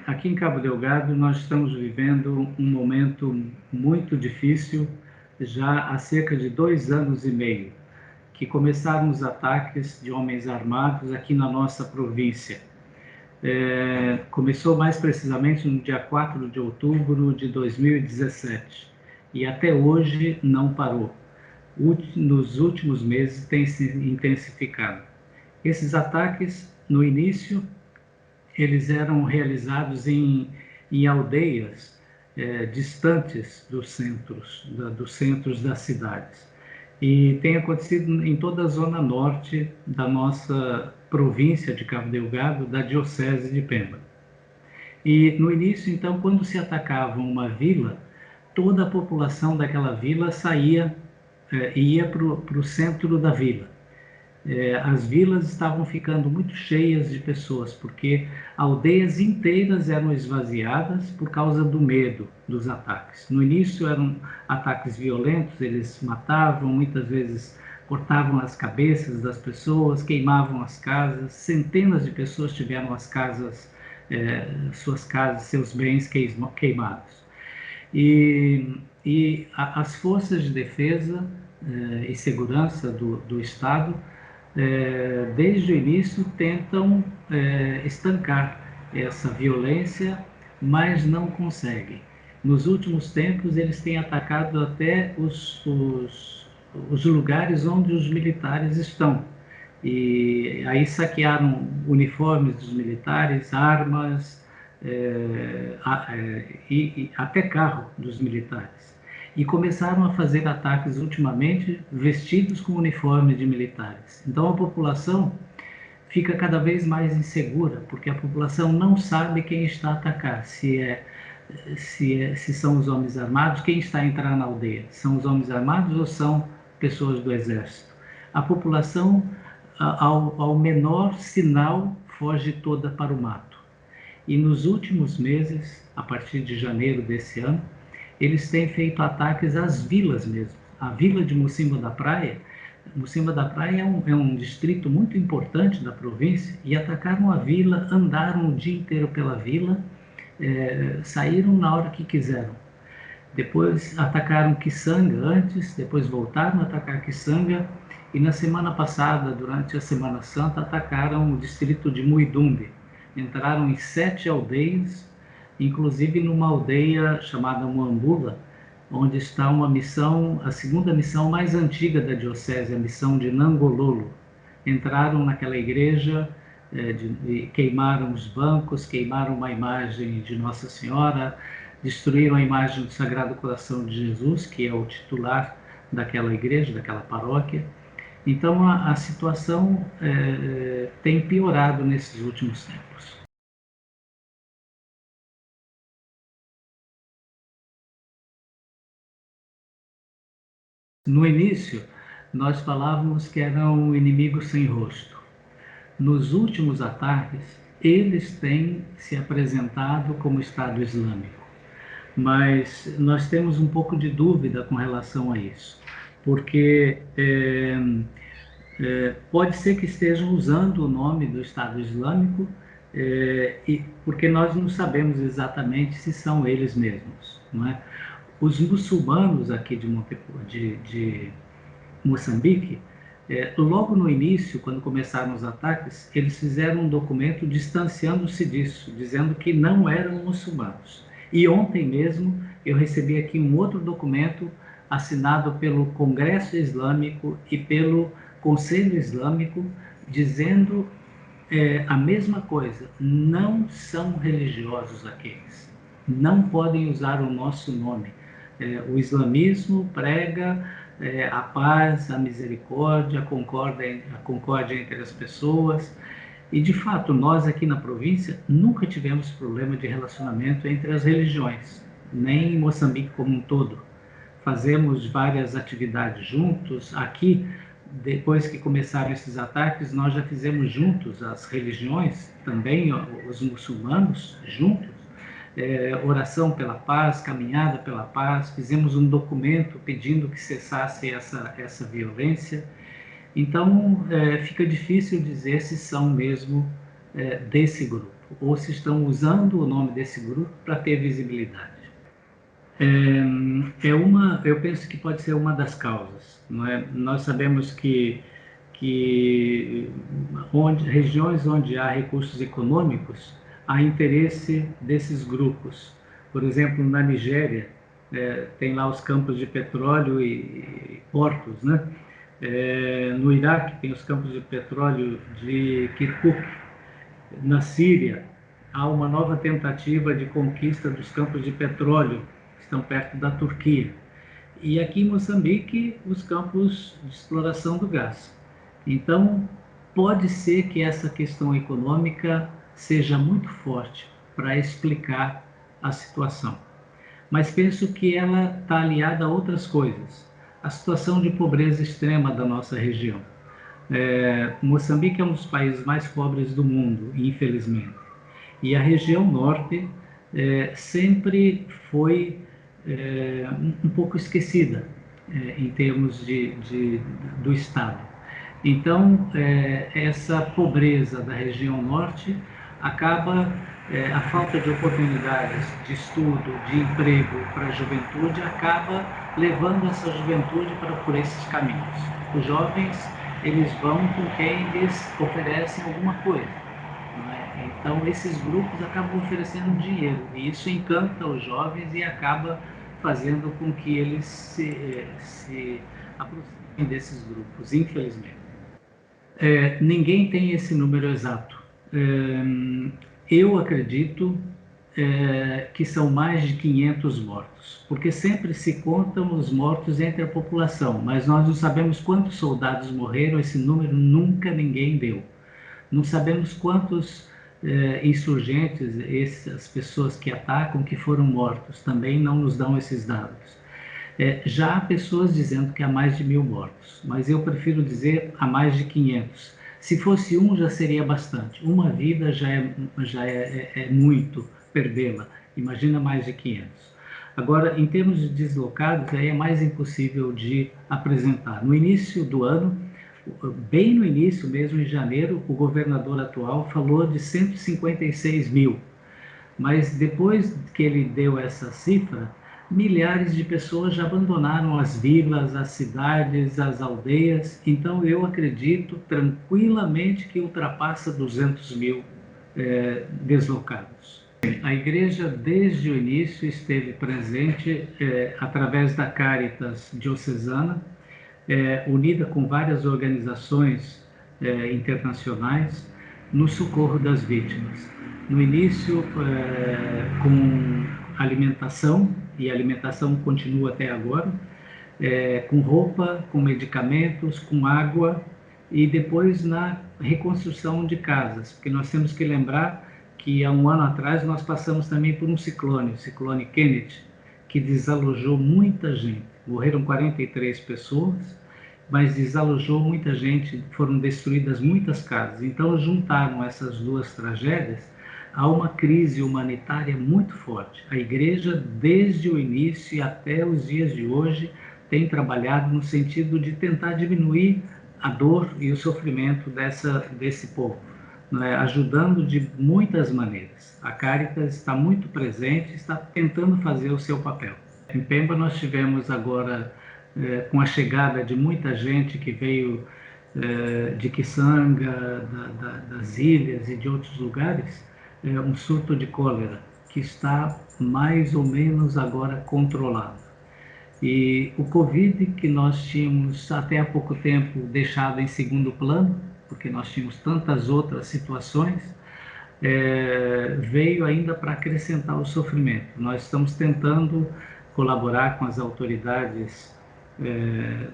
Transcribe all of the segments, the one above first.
Aqui em Cabo Delgado, nós estamos vivendo um momento muito difícil já há cerca de 2 anos e meio, que começaram os ataques de homens armados aqui na nossa província. Começou mais precisamente no dia 4 de outubro de 2017 e até hoje não parou. Nos últimos meses tem se intensificado. Esses ataques, no início, eles eram realizados em aldeias distantes dos centros das cidades. E tem acontecido em toda a zona norte da nossa província de Cabo Delgado, da Diocese de Pemba. E no início, então, quando se atacava uma vila, toda a população daquela vila saía e ia para o centro da vila. As vilas estavam ficando muito cheias de pessoas, porque aldeias inteiras eram esvaziadas por causa do medo dos ataques. No início eram ataques violentos, eles matavam, muitas vezes cortavam as cabeças das pessoas, queimavam as casas, centenas de pessoas tiveram suas casas, seus bens queimados. As forças de defesa e segurança do Estado desde o início tentam estancar essa violência, mas não conseguem. Nos últimos tempos, eles têm atacado até os lugares onde os militares estão. E aí saquearam uniformes dos militares, armas e até carro dos militares. E começaram a fazer ataques ultimamente vestidos com uniforme de militares. Então a população fica cada vez mais insegura, porque a população não sabe quem está a atacar, se são os homens armados, quem está a entrar na aldeia, são os homens armados ou são pessoas do exército. A população, ao menor sinal, foge toda para o mato. E nos últimos meses, a partir de janeiro desse ano, eles têm feito ataques às vilas mesmo. A vila de Mocimboa da Praia é um distrito muito importante da província, e atacaram a vila, andaram o dia inteiro pela vila, saíram na hora que quiseram. Depois atacaram Kiçanga antes, depois voltaram a atacar Kiçanga, e na semana passada, durante a Semana Santa, atacaram o distrito de Muidumbe. Entraram em 7 aldeias, inclusive numa aldeia chamada Moambula, onde está uma missão, a segunda missão mais antiga da diocese, a missão de Nangololo. Entraram naquela igreja, queimaram os bancos, queimaram uma imagem de Nossa Senhora, destruíram a imagem do Sagrado Coração de Jesus, que é o titular daquela igreja, daquela paróquia. Então a situação tem piorado nesses últimos tempos. No início, nós falávamos que era um inimigo sem rosto. Nos últimos ataques, eles têm se apresentado como Estado Islâmico. Mas nós temos um pouco de dúvida com relação a isso, porque pode ser que estejam usando o nome do Estado Islâmico, porque nós não sabemos exatamente se são eles mesmos, não é? Os muçulmanos aqui de Moçambique, logo no início, quando começaram os ataques, eles fizeram um documento distanciando-se disso, dizendo que não eram muçulmanos. E ontem mesmo eu recebi aqui um outro documento assinado pelo Congresso Islâmico e pelo Conselho Islâmico, dizendo a mesma coisa: não são religiosos aqueles, não podem usar o nosso nome. O islamismo prega a paz, a misericórdia, a concórdia entre as pessoas. E, de fato, nós aqui na província nunca tivemos problema de relacionamento entre as religiões, nem em Moçambique como um todo. Fazemos várias atividades juntos. Aqui, depois que começaram esses ataques, nós já fizemos juntos as religiões, também os muçulmanos juntos, oração pela paz, caminhada pela paz, fizemos um documento pedindo que cessasse essa violência. Então, fica difícil dizer se são mesmo desse grupo. ou se estão usando o nome desse grupo para ter visibilidade. Eu penso que pode ser uma das causas, não é? Nós sabemos que regiões onde há recursos econômicos, há interesse desses grupos. Por exemplo, na Nigéria, tem lá os campos de petróleo e portos, né? No Iraque tem os campos de petróleo de Kirkuk. Na Síria, há uma nova tentativa de conquista dos campos de petróleo que estão perto da Turquia. E aqui em Moçambique, os campos de exploração do gás. Então, pode ser que essa questão econômica seja muito forte para explicar a situação. Mas penso que ela está aliada a outras coisas. A situação de pobreza extrema da nossa região. Moçambique é um dos países mais pobres do mundo, infelizmente. E a região norte sempre foi um pouco esquecida em termos do Estado. Então, essa pobreza da região norte acaba, a falta de oportunidades de estudo, de emprego para a juventude, acaba levando essa juventude por esses caminhos. Os jovens, eles vão com quem eles oferecem alguma coisa. Então, esses grupos acabam oferecendo dinheiro, e isso encanta os jovens e acaba fazendo com que eles se aproximem desses grupos, infelizmente. Ninguém tem esse número exato. Eu acredito que são mais de 500 mortos, porque sempre se contam os mortos entre a população, mas nós não sabemos quantos soldados morreram, esse número nunca ninguém deu. Não sabemos quantos insurgentes, essas pessoas que atacam, que foram mortos, também não nos dão esses dados. Já há pessoas dizendo que há mais de 1000 mortos, mas eu prefiro dizer há mais de 500. Se fosse um, já seria bastante. Uma vida já é muito perdê-la. Imagina mais de 500. Agora, em termos de deslocados, aí é mais impossível de apresentar. No início do ano, bem no início mesmo, em janeiro, o governador atual falou de 156 mil. Mas depois que ele deu essa cifra, milhares de pessoas já abandonaram as vilas, as cidades, as aldeias. Então, eu acredito tranquilamente que ultrapassa 200 mil deslocados. A igreja, desde o início, esteve presente através da Caritas Diocesana, unida com várias organizações internacionais, no socorro das vítimas. No início, com alimentação, e a alimentação continua até agora, com roupa, com medicamentos, com água, e depois na reconstrução de casas, porque nós temos que lembrar que há um ano atrás nós passamos também por um ciclone, o ciclone Kenneth, que desalojou muita gente. Morreram 43 pessoas, mas desalojou muita gente, foram destruídas muitas casas. Então juntaram essas duas tragédias a uma crise humanitária muito forte. A igreja, desde o início e até os dias de hoje, tem trabalhado no sentido de tentar diminuir a dor e o sofrimento desse povo, ajudando de muitas maneiras. A Caritas está muito presente, está tentando fazer o seu papel. Em Pemba nós tivemos agora, com a chegada de muita gente que veio de Kiçanga, das ilhas e de outros lugares, um surto de cólera que está mais ou menos agora controlado. E o Covid, que nós tínhamos até há pouco tempo deixado em segundo plano, porque nós tínhamos tantas outras situações, veio ainda para acrescentar o sofrimento. Nós estamos tentando colaborar com as autoridades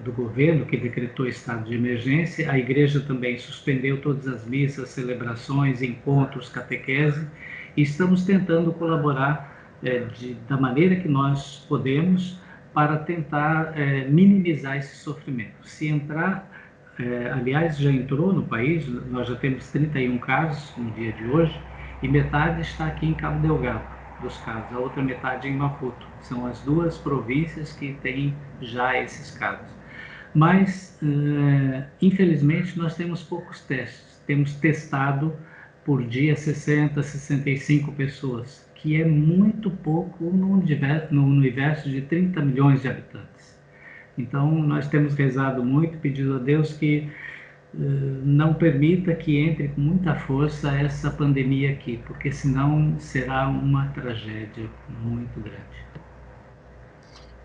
do governo, que decretou estado de emergência. A igreja também suspendeu todas as missas, celebrações, encontros, catequese, e estamos tentando colaborar da maneira que nós podemos para tentar minimizar esse sofrimento. Se entrar, aliás, já entrou no país, nós já temos 31 casos no dia de hoje, e metade está aqui em Cabo Delgado, dos casos, a outra metade em Maputo. São as duas províncias que têm já esses casos. Mas, infelizmente, nós temos poucos testes. Temos testado por dia 60, 65 pessoas, que é muito pouco no universo de 30 milhões de habitantes. Então, nós temos rezado muito, pedido a Deus que não permita que entre com muita força essa pandemia aqui, porque senão será uma tragédia muito grande.